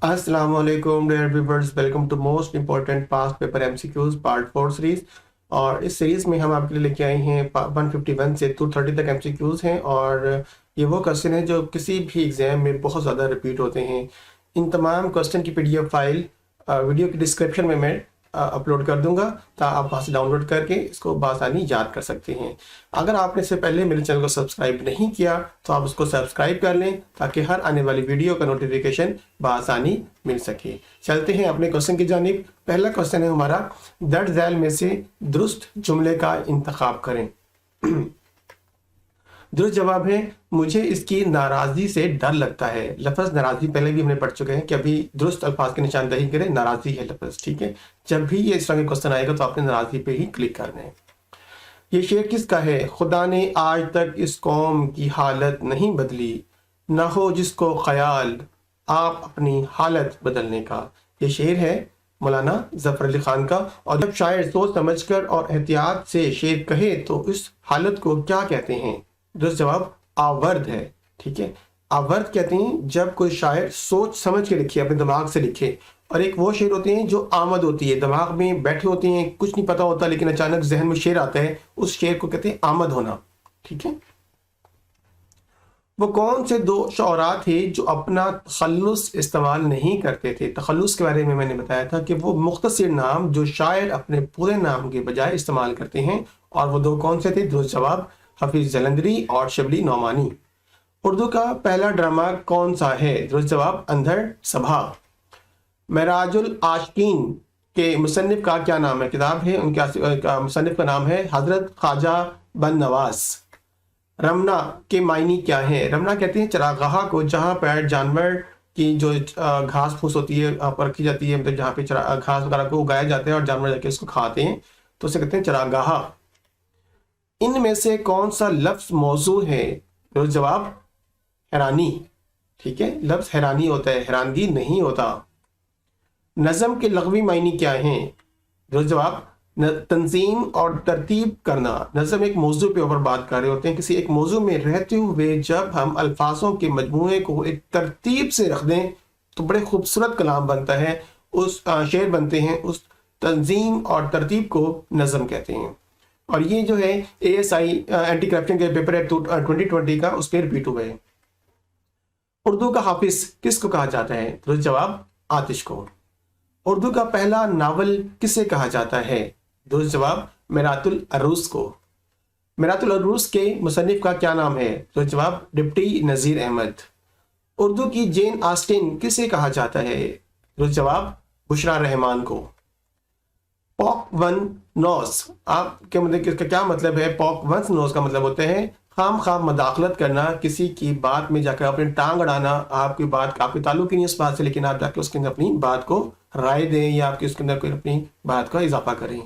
अस्सलाम वालेकुम dear viewers, welcome to most important past paper MCQs part 4 series. और इस सीरीज़ में हम आपके लिए लेके आए हैं 151 से 230 तक एमसीक्यूज हैं। और ये वो क्वेश्चन है जो किसी भी एग्ज़ाम में बहुत ज़्यादा रिपीट होते हैं। इन तमाम क्वेश्चन की पीडीएफ फाइल वीडियो की डिस्क्रिप्शन में मैं अपलोड कर दूंगा, तो आप वहाँ से डाउनलोड करके इसको बआसानी याद कर सकते हैं। अगर आपने इससे पहले मेरे चैनल को सब्सक्राइब नहीं किया तो आप उसको सब्सक्राइब कर लें ताकि हर आने वाली वीडियो का नोटिफिकेशन बआसानी मिल सके। चलते हैं अपने क्वेश्चन की जानिब। पहला क्वेश्चन है हमारा, दर्ज झैल में से दुरुस्त जुमले का इंतखाब करें। दुरुस्त जवाब है, मुझे इसकी नाराज़गी से डर लगता है। लफ्ज़ नाराज़गी पहले भी हमने पढ़ चुके हैं कि अभी दुरुस्त अल्फाज की निशानदही करें, नाराज़गी है लफ्ज़, ठीक है। जब भी ये इस तरह का क्वेश्चन आएगा तो आपने नाराज़गी पे ही क्लिक करना है। ये शेर किसका है? खुदा ने आज तक इस कौम की हालत नहीं बदली, न हो जिसको ख्याल आप अपनी हालत बदलने का। ये शेर है मौलाना ज़फ़र अली ख़ान का। और जब शायर सोच समझकर और एहतियात से शेर कहे तो इस हालत को क्या कहते हैं? दुरुस्त जवाब आवर्द है, ठीक है। आवर्द कहते हैं जब कोई शायर सोच समझ के लिखे, अपने दिमाग से लिखे। और एक वो शेर होते हैं जो आमद होती है, दिमाग में बैठे होते हैं, कुछ नहीं पता होता लेकिन अचानक जहन में शेर आता है, उस शेर को कहते हैं आमद होना, ठीक है। वो कौन से दो शौरा थे जो अपना तखल्लुस इस्तेमाल नहीं करते थे? तखल्लुस के बारे में मैंने बताया था कि वो मुख्तसर नाम जो शायर अपने पूरे नाम के बजाय इस्तेमाल करते हैं। और वो दो कौन से थे? दुरुस्त जवाब हफीज जलंधरी और शबली नौमानी। उर्दू का पहला ड्रामा कौन सा है? दुरुस्त जवाब अंधड़ सभा। महराजुल आशिकीन के मुसन्निफ का क्या नाम है? किताब है उनके मुसन्निफ का नाम है हजरत ख्वाजा बन नवास। रमना के मायने क्या है? रमना कहते हैं चरागाह को जहाँ पर जानवर की जो घास फूस होती है पर रखी जाती है, मतलब जहाँ पे घास वगैरह को उगाया जाता है और जानवर जाके उसको खाते हैं, तो उसे कहते हैं चरागाह। इनमें से कौन सा लफ्ज मौजू है? दुरुस्त जवाब हैरानी, ठीक है। लफ्ज हैरानी होता है, हैरानगी नहीं होता। नज़म के लग़वी मायने क्या हैं? दुरुस्त जवाब तंजीम और तरतीब करना। नज़म एक मौजू पे ऊपर बात कर रहे होते हैं, किसी एक मौजू में रहते हुए जब हम अल्फाजों के मजमूए को एक तरतीब से रख दें तो बड़े खूबसूरत कलाम बनता है, उस शेर बनते हैं। उस तंजीम और तरतीब को नज़म कहते हैं। और ये जो है ASI एंटी करप्शन के पेपर है 2020 का, उस पर रिपीट हुए। उर्दू का हाफिज किसको कहा जाता है? दुरुस्त जवाब आतिश को। उर्दू का पहला नावल किसे कहा जाता है? दुरुस्त जवाब मिरातुल अरूस को। मिरातुल अरूस के मुसन्निफ का क्या नाम है? दुरुस्त जवाब डिप्टी नज़ीर अहमद। उर्दू की जेन ऑस्टिन किसे कहा जाता है? दुरुस्त जवाब बुशरा रहमान को। पॉक वन नोस आपके मतलब इसका क्या मतलब है? पॉक वन नोस का मतलब होता है खाम खाम मदाखलत करना, किसी की बात में जाकर अपनी टांग अड़ाना। आपकी बात आपके ताल्लुक ही नहीं उस बात से, लेकिन आप जाकर उसके अंदर अपनी बात को राय दें या आपके उसके अंदर कोई अपनी बात का इजाफा करें।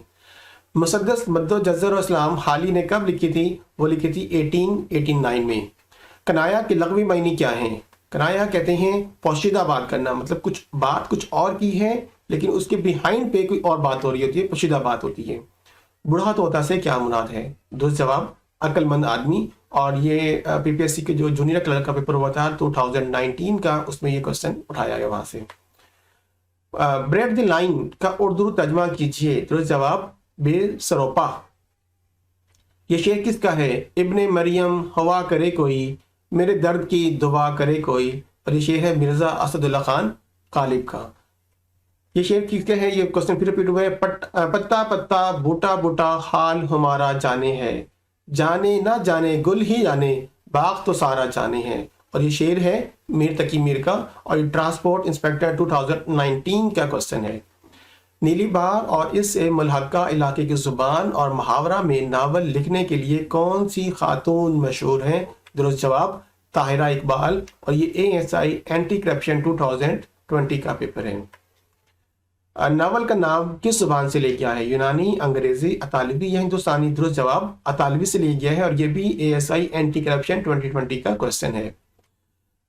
मुसद्दस मद्दो जज़र और इस्लाम हाली ने कब लिखी थी? वो लिखी थी 1889 में। कनाया के लग़वी मायने क्या हैं? कनाया कहते हैं पोशीदा बात करना, मतलब कुछ बात कुछ और की है लेकिन उसके बिहाइंड पे कोई और बात हो रही होती है, पोशीदा बात होती है। बूढ़ा तोता से क्या मुराद है? दुरुस्त जवाब अक्लमंद आदमी। और ये PPSC के जो जूनियर क्लर्क का पेपर हुआ था 2019 का, उसमें ये क्वेश्चन उठाया गया वहां से। ब्रेक द लाइन का उर्दू तर्जमा कीजिए। दुरुस्त जवाब बेसरोपा। ये शेर किसका है? इब्ने मरियम हवा करे कोई, मेरे दर्द की दुआ करे कोई। और ये शेर है मिर्जा असदुल्ला खान गालिब का। ये शेर किसके है? ये क्वेश्चन फिर रिपीट हुआ है। पत्ता पत्ता बूटा बूटा हाल हमारा जाने है, जाने ना जाने गुल ही जाने बाग तो सारा जाने है। और ये शेर है मीर तकी मीर का। और ये ट्रांसपोर्ट इंस्पेक्टर 2019 का क्वेश्चन है। नीली बहार और इससे मुल्हका इलाके की जुबान और मुहावरा में नावल लिखने के लिए कौन सी खातून मशहूर हैं? दुरुस्त जवाब ताहिरा इकबाल। और ये ASI एंटी करप्शन 2020 का पेपर है। नावल का नाम किस जुबान से लिया गया है? यूनानी, अंग्रेजी, अतालवी या हिंदुस्तानी? दुरुस्त जवाब अतालवी से लिया गया है। और ये भी ASI एंटी करप्शन 2020 का क्वेश्चन है।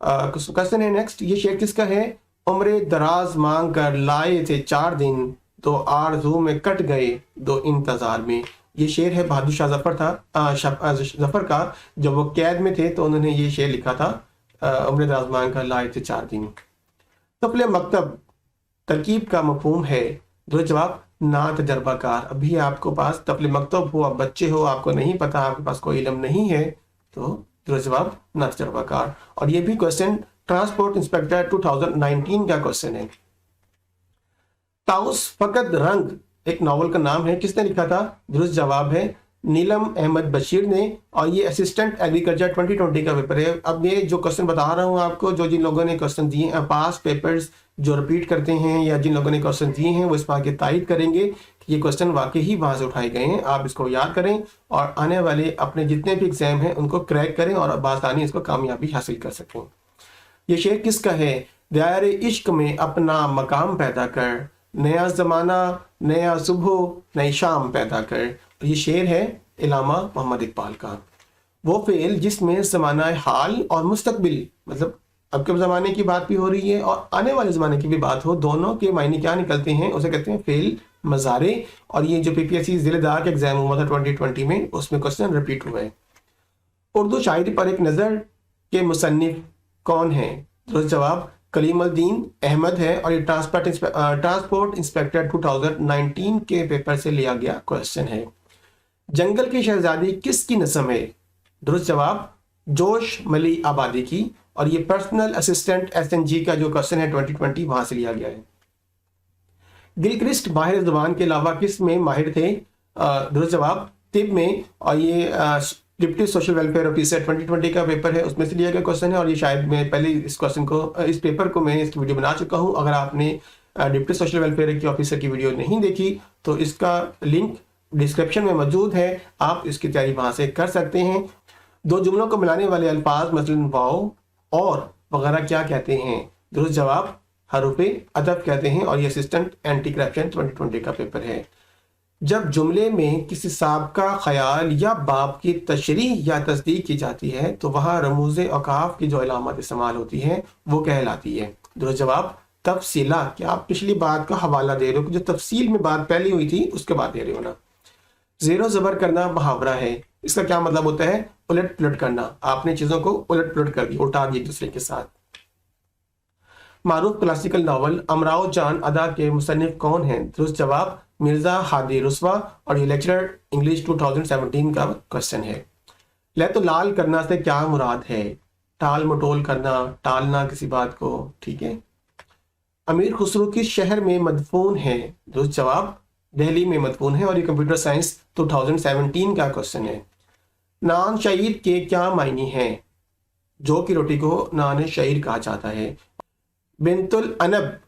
क्वेश्चन है नेक्स्ट, ये शेर किसका है? उम्र दराज मांग कर लाए थे 4 दिन, तो आरज़ू में कट गए 2 इंतजार में। ये शेर है बहादुर शाह जफर का। जब वो कैद में थे तो उन्होंने ये शेर लिखा था, उम्र दराज मांग कर लाए थे 4 दिन। तफले मकतब तरकीब का मफहूम है, दुरुस्त जवाब ना तजर्बाकार। अभी आपको पास तफले मकतब हो, आप बच्चे हो, आपको नहीं पता, आपके पास कोई इल्म नहीं है, तो दुरुस्त जवाब ना तजर्बाकार। और ये भी क्वेश्चन ट्रांसपोर्ट इंस्पेक्टर 2019 का क्वेश्चन है। ताउस फकत रंग एक नॉवल का नाम है, किसने लिखा था? दुरुस्त जवाब है नीलम अहमद बशीर ने, और ये असिस्टेंट एग्रीकल्चर 2020 का पेपर है। अब ये जो क्वेश्चन बता रहा हूँ आपको, जो जिन लोगों ने क्वेश्चन दिए हैं, पास पेपर्स जो रिपीट करते हैं या जिन लोगों ने क्वेश्चन दिए हैं, वो इस बात की तायद करेंगे कि ये क्वेश्चन वाकई ही वहाँ से उठाए गए हैं। आप इसको याद करें और आने वाले अपने जितने भी एग्जाम हैं उनको क्रैक करें और बासानी इसको कामयाबी हासिल कर सकें। ये शेर किसका है? दायरे इश्क में अपना मकाम पैदा कर, नया ज़माना नया सुबह नई शाम पैदा कर। ये शेर है इलामा मोहम्मद इकबाल का। वो फेल जिसमें ज़माना हाल और मुस्तकबिल, मतलब अब के ज़माने की बात भी हो रही है और आने वाले ज़माने की भी बात हो, दोनों के मायने क्या निकलते हैं, उसे कहते हैं फेल मज़ारे। और ये जो PPSC ज़िलेदार का एग्जाम हुआ था 2020 में, उसमें क्वेश्चन रिपीट हुआ है। उर्दू शायरी पर एक नज़र के मुसन्निफ कौन है? दुरुस्त जवाब कलीमुद्दीन अहमद है, और ये ट्रांसपोर्ट इंस्पेक्टर 2019 के पेपर से लिया गया क्वेश्चन है। जंगल की शहजादी किसकी नस्म है? दुरुस्त जवाब जोश मली आबादी की, और ये पर्सनल असिस्टेंट SNG का जो क्वेश्चन है 2020 वहां से लिया गया है। गिलक्रिस्ट माहिर जुबान के अलावा किस में माहिर थे? दुरुस्त जवाब तिब में, और ये डिप्टी सोशल वेलफेयर ऑफिसर 2020 का पेपर है, उसमें से लिया गया क्वेश्चन है। और ये शायद मैं पहले इस क्वेश्चन को, इस पेपर को मैं इसकी वीडियो बना चुका हूँ। अगर आपने डिप्टी सोशल वेलफेयर की ऑफिसर की वीडियो नहीं देखी तो इसका लिंक डिस्क्रिप्शन में मौजूद है, आप इसकी तैयारी वहाँ से कर सकते हैं। दो जुमलों को मिलाने वाले अल्फाज मसलन वाओ और वगैरह क्या कहते हैं? दुरुस्त जवाब हरूफ अदब कहते हैं, और ये असिस्टेंट एंटी करप्शन 2020 का पेपर है। जब जुमले में किसी साबका ख्याल या बाब की तशरीह या तस्दीक की जाती है तो वहाँ रमूज़ औकाफ की जो अलामत इस्तेमाल होती है वो कहलाती है। दुरुस्त जवाब तफसीला। क्या आप पिछली बात का हवाला दे रहे हो? जो तफसील में बात पहले हुई थी उसके बाद दे रहे हो ना। ज़ेरो ज़बर करना मुहावरा है, इसका क्या मतलब होता है? उलट पुलट करना। आपने चीज़ों को उलट पुलट कर दी, उल्टा दी एक दूसरे के साथ। मारूफ क्लासिकल नावल अमराओ जान अदा के मुसन्निफ कौन हैं? दुरुस्त जवाब मिर्ज़ा हादी रुस्वा, और ये लेक्चरर इंग्लिश 2017 का क्वेश्चन है। तो लाल करना से क्या मुराद है? टाल मटोल करना, टालना किसी बात को, ठीक है। अमीर खुसरो किस शहर में मदफून है? दुरुस्त जवाब दिल्ली में मदफून है, और ये कंप्यूटर साइंस 2017 का क्वेश्चन है। नान शहीद के क्या मायने हैं? जो की रोटी को नान शहीद कहा जाता है। बिनतुल अनब,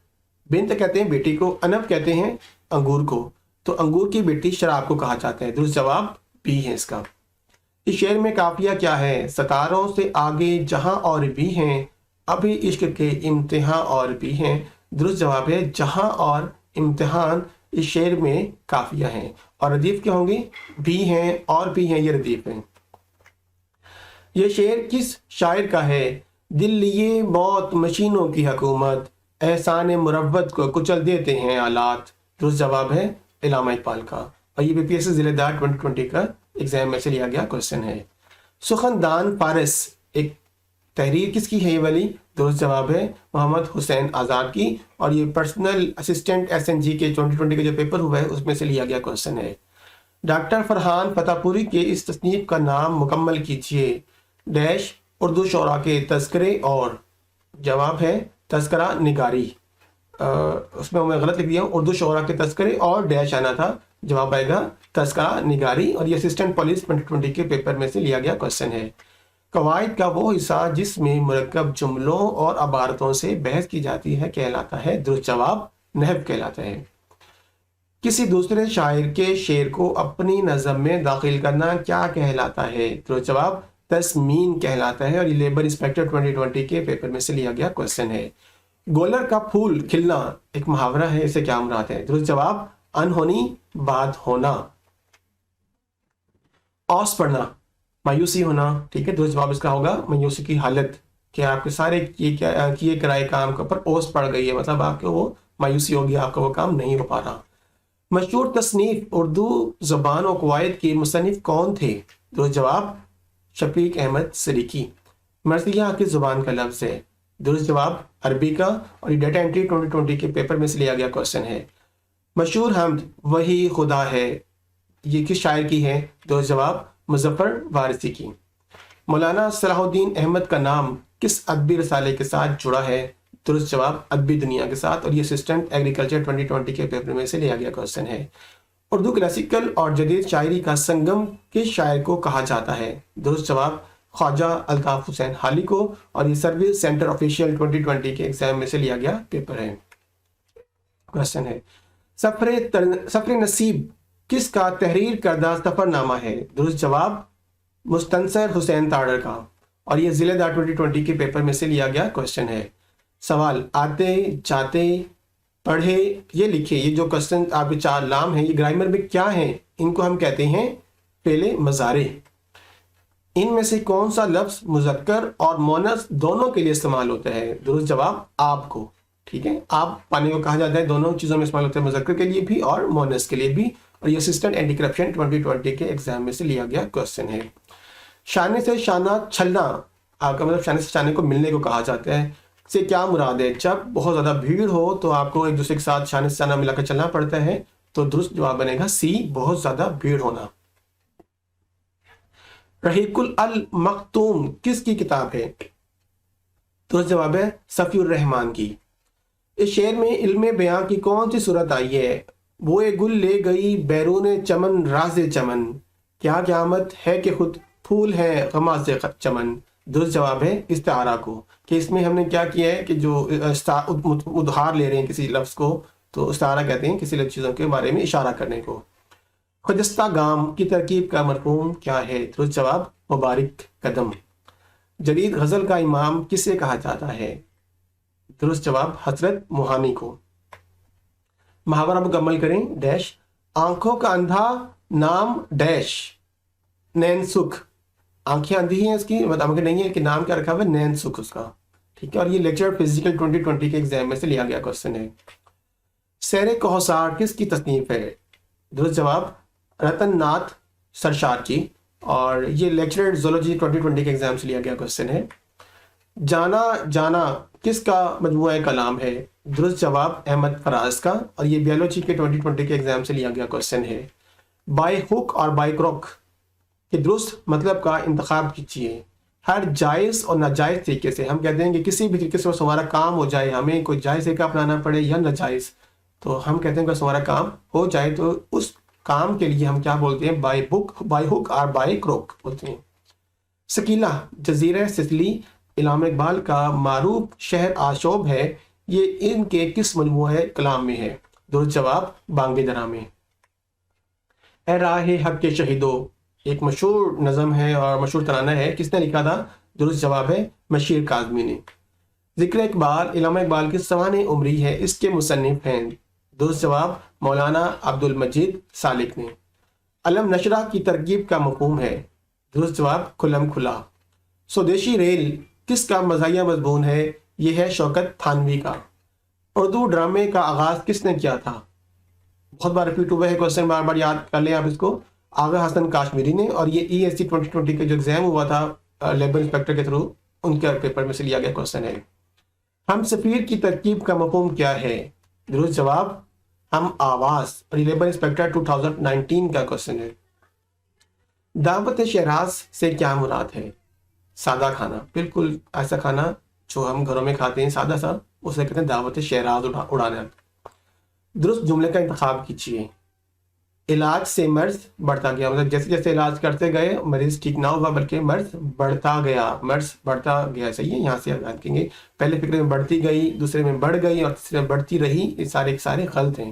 बिनत कहते हैं बेटी को, अनब कहते हैं अंगूर को, तो अंगूर की बेटी शराब को कहा जाता है। दुरुस्त जवाब बी है इसका। इस शेर में काफिया क्या है? सितारों से आगे जहां और भी हैं, अभी इश्क के इम्तिहान और भी हैं। दुरुस्त जवाब है जहां और इम्तिहान इस शेर में काफिया हैं। और रदीफ क्या होंगे? भी हैं और भी हैं, ये रदीफ हैं। ये शेर किस शायर का है? दिल लिए मौत मशीनों की हुकूमत, एहसान मुरव्वत को कुचल देते हैं आलात। दुरुस्त जवाब है इलामा इकबाल का, और ये PPSC ज़िलेदार 2020 का एग्जाम में से लिया गया क्वेश्चन है। सुखनदान फारिस एक तहरीर किसकी है ये वाली? दुरुस्त जवाब है मोहम्मद हुसैन आज़ाद की, और ये पर्सनल असिस्टेंट SNG के 2020 का जो पेपर हुआ है उसमें से लिया गया क्वेश्चन है। डॉक्टर फरहान फतापुरी के इस तसनीफ का नाम मुकम्मल कीजिए। डैश उर्दू शोरा के तस्करे, और जवाब है तस्करा निगारी। उसमें मैं गलत लिख दिया, उर्दू शोरा के तस्करे और डैश आना था, जवाब आएगा तस्करा निगारी, और ये असिस्टेंट पुलिस 2020 के पेपर में से लिया गया क्वेश्चन है। कवायद का वो हिस्सा जिसमें मुरक्कब जुमलों और अबारतों से बहस की जाती है कहलाता है? दुरुस्त जवाब नहव कहलाता है। किसी दूसरे शायर के शेर को अपनी नज़म में दाखिल करना क्या कहलाता है? दुरुस्त जवाब तस्मीन कहलाता है, और ये लेबर इंस्पेक्टर 2020 के पेपर में से लिया गया क्वेश्चन है। गोलर का फूल खिलना एक मुहावरा है, इसे क्या मुराद है? दुरुस्त जवाब अनहोनी बात होना। औस पड़ना मायूसी होना, ठीक है। दुरुस्त जवाब इसका होगा मायूसी की हालत, कि आपके सारे किए कराए काम के ऊपर ओस पड़ गई है, मतलब आपको वो मायूसी होगी, आपका वो काम नहीं हो पा रहा। मशहूर तसनीफ उर्दू ज़बान और कवायद के मुसन्निफ कौन थे? दुरुस्त जवाब शफीक अहमद सरीकी। मर्सिया किस ज़ुबान का लफ्ज़ है? درست جواب عربی کا، اور یہ ڈیٹا انٹری 2020 کے پیپر میں سے لیا گیا کوشچن ہے۔ مشہور حمد وہی خدا ہے، یہ کس شاعر کی ہے؟ درست جواب مظفر وارثی کی۔ مولانا صلاح الدین احمد کا نام کس ادبی رسالے کے ساتھ جڑا ہے؟ درست جواب ادبی دنیا کے ساتھ، اور یہ اسسٹنٹ ایگریکلچر 2020 کے پیپر میں سے لیا گیا کوشچن ہے۔ اردو کلاسیکل اور جدید شاعری کا سنگم کس شاعر کو کہا جاتا ہے؟ درست جواب خواجہ الطاف حسین حالی کو، اور یہ سروس سینٹر آفیشیل 2020 کے ایگزام میں سے لیا گیا پیپر ہے۔ کوشچن ہے سفر نصیب کس کا تحریر کردہ سفر نامہ ہے؟ درست جواب مستنصر حسین تاڑر کا، اور یہ ذیلی دار 2020 کے پیپر میں سے لیا گیا کوشچن ہے۔ سوال آتے جاتے پڑھے یہ لکھے، یہ جو کوشچن آپ کے 4 لام ہیں یہ گرامر میں کیا ہیں؟ ان کو ہم کہتے ہیں فعل مضارع۔ ان میں سے کون سا لفظ مذکر اور مونث دونوں کے لیے استعمال ہوتا ہے؟ درست جواب آپ کو، ٹھیک ہے، آپ پانے کو کہا جاتا ہے، دونوں چیزوں میں استعمال ہوتا ہے، مذکر کے لیے بھی اور مونث کے لیے بھی، اور یہ اسسٹنٹ اینٹی کرپشن 2020 کے ایگزام میں سے لیا گیا کوشچن ہے۔ شانے سے شانہ چھلنا، آپ کا مطلب شانے سے شانے کو ملنے کو کہا جاتا ہے، سے کیا مراد ہے؟ جب بہت زیادہ بھیڑ ہو تو آپ کو ایک دوسرے کے ساتھ شانے سے شانہ ملا کر چلنا پڑتا ہے، تو درست جواب بنے گا سی، بہت زیادہ بھیڑ ہونا۔ رحیق المختوم کس کی کتاب ہے؟ درست جواب ہے صفی الرحمان کی۔ اس شعر میں علم بیاں کی کون سی صورت آئی ہے؟ بوئے گل لے گئی بیرون چمن راز چمن، کیا قیامت ہے کہ خود پھول ہے غماز چمن۔ درست جواب ہے استعارہ کو، کہ اس میں ہم نے کیا کیا ہے کہ جو ادھار لے رہے ہیں کسی لفظ کو، تو استعارہ کہتے ہیں کسی چیزوں کے بارے میں اشارہ کرنے کو۔ خجستہ گام کی ترکیب کا مفہوم کیا ہے؟ درست جواب مبارک قدم۔ جدید غزل کا امام کسے کہا جاتا ہے؟ درست جواب حضرت موہانی کو۔ محاورہ مکمل کریں۔ ڈیش آنکھوں کا اندھا نام ڈیش نین سکھ، آنکھیں اندھی ہیں اس کی، مطلب نہیں ہے کہ نام کیا رکھا ہوا ہے، نین سکھ اس کا، ٹھیک ہے، اور یہ لیکچر فزیکل 2020 کے ایگزام میں سے لیا گیا کوشچن ہے۔ سیر کوہسار کس کی تصنیف ہے؟ درست جواب رتن ناتھ سرشار کی، اور یہ لیکچر زولوجی 2020 کے ایگزام سے لیا گیا کوشچن ہے۔ جانا جانا کس کا مجموعہ کلام ہے؟ درست جواب احمد فراز کا، اور یہ بیولوجی کے 2020 کے ایگزام سے لیا گیا کوشچن ہے۔ بائی ہک اور بائی کروک کے درست مطلب کا انتخاب کیجیے۔ ہر جائز اور ناجائز طریقے سے، ہم کہتے ہیں کہ کسی بھی طریقے سے بس ہمارا کام ہو جائے، ہمیں کوئی جائز طریقہ اپنانا پڑے یا ناجائز، تو ہم کہتے ہیں کہ بس ہمارا کام ہو جائے، تو اس کام کے لیے ہم کیا بولتے ہیں؟ بائی ہک اور بائی کروک بولتے ہیں۔ سکیلا جزیرہ سسلی علامہ اقبال کا معروف شہر آشوب ہے، یہ ان کے کس مجموعہ کلام میں ہے؟ درست جواب بانگ درا میں۔ اے راہ حق کے شہیدو ایک مشہور نظم ہے اور مشہور ترانہ ہے، کس نے لکھا تھا؟ درست جواب ہے مشیر کاظمی نے۔ ذکر اقبال علامہ اقبال کی سوانح عمری ہے، اس کے مصنف ہیں؟ درست جواب مولانا عبد المجید سالک نے۔ علم نشرہ کی ترکیب کا مفہوم ہے؟ درست جواب کھلم کھلا۔ سودیشی ریل کس کا مزاحیہ مضمون ہے؟ یہ ہے شوکت تھانوی کا۔ اردو ڈرامے کا آغاز کس نے کیا تھا؟ بہت بار ریپیٹ ہوا ہے کوشچن، بار بار یاد کر لیں آپ اس کو، آغا حسن کاشمیری نے، اور یہ ای ایس سی 2020 کا جو ایگزام ہوا تھا لیبر انسپیکٹر کے تھرو، ان کے پیپر میں سے لیا گیا کوشچن ہے۔ ہم سفیر کی ترکیب کا مفہوم کیا ہے؟ درست جواب ہم آواز، اور یہ لیبر انسپیکٹر 2019 کا کوشچن ہے۔ دعوت شہراز سے کیا مراد ہے؟ سادہ کھانا، بالکل ایسا کھانا جو ہم گھروں میں کھاتے ہیں سادہ سا، اسے کہتے ہیں دعوت شہراز اڑانا۔ درست جملے کا انتخاب کیجیے۔ علاج سے مرض بڑھتا گیا، مطلب جیسے جیسے علاج کرتے گئے مریض ٹھیک نہ ہوا بلکہ مرض بڑھتا گیا، مرض بڑھتا گیا، صحیح ہے، یہاں سے رکھیں گے، پہلے فکرے میں بڑھتی گئی، دوسرے میں بڑھ گئی، اور تیسرے میں بڑھتی رہی، یہ سارے غلط ہیں۔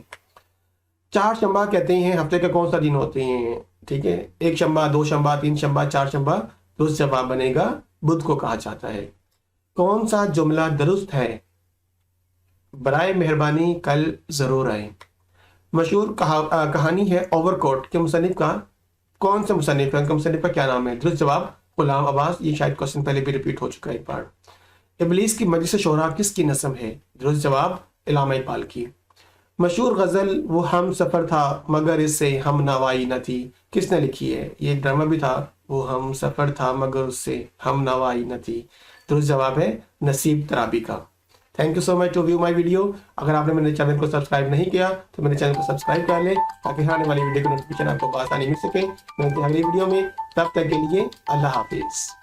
چار شنبہ کہتے ہیں ہفتے کا کون سا دن ہوتے ہیں؟ ٹھیک ہے، 1 شنبہ، 2 شنبہ، 3 شنبہ، 4 شنبہ، درست جواب بنے گا بدھ کو کہا جاتا ہے۔ کون سا جملہ درست ہے؟ برائے مہربانی کل ضرور آئے۔ مشہور کہانی ہے اوور کوٹ کے مصنف کا کون سے مصنف ہے؟ ان کا مصنف کا کیا نام ہے؟ درست جواب غلام عباس، یہ شاید کوشچن پہلے بھی ریپیٹ ہو چکا ہے ایک بار۔ ابلیس کی مجلس شورا کس کی نظم ہے؟ درست جواب علامہ اقبال کی۔ مشہور غزل وہ ہم سفر تھا مگر اس سے ہم نوائی نہ تھی، کس نے لکھی ہے؟ یہ ایک ڈرامہ بھی تھا، وہ ہم سفر تھا مگر اس سے ہم نوائی نہ تھی، दुरुस्त जवाब है नसीब तराबी का। Thank you so much to view my video. अगर आपने मेरे चैनल को सब्सक्राइब नहीं किया तो मेरे चैनल को सब्सक्राइब कर ले, ताकि आने वाली वीडियो की नोटिफिकेशन आपको आसानी मिल सके। मिलते हैं अगली वीडियो में, तब तक के लिए अल्लाह हाफिज़।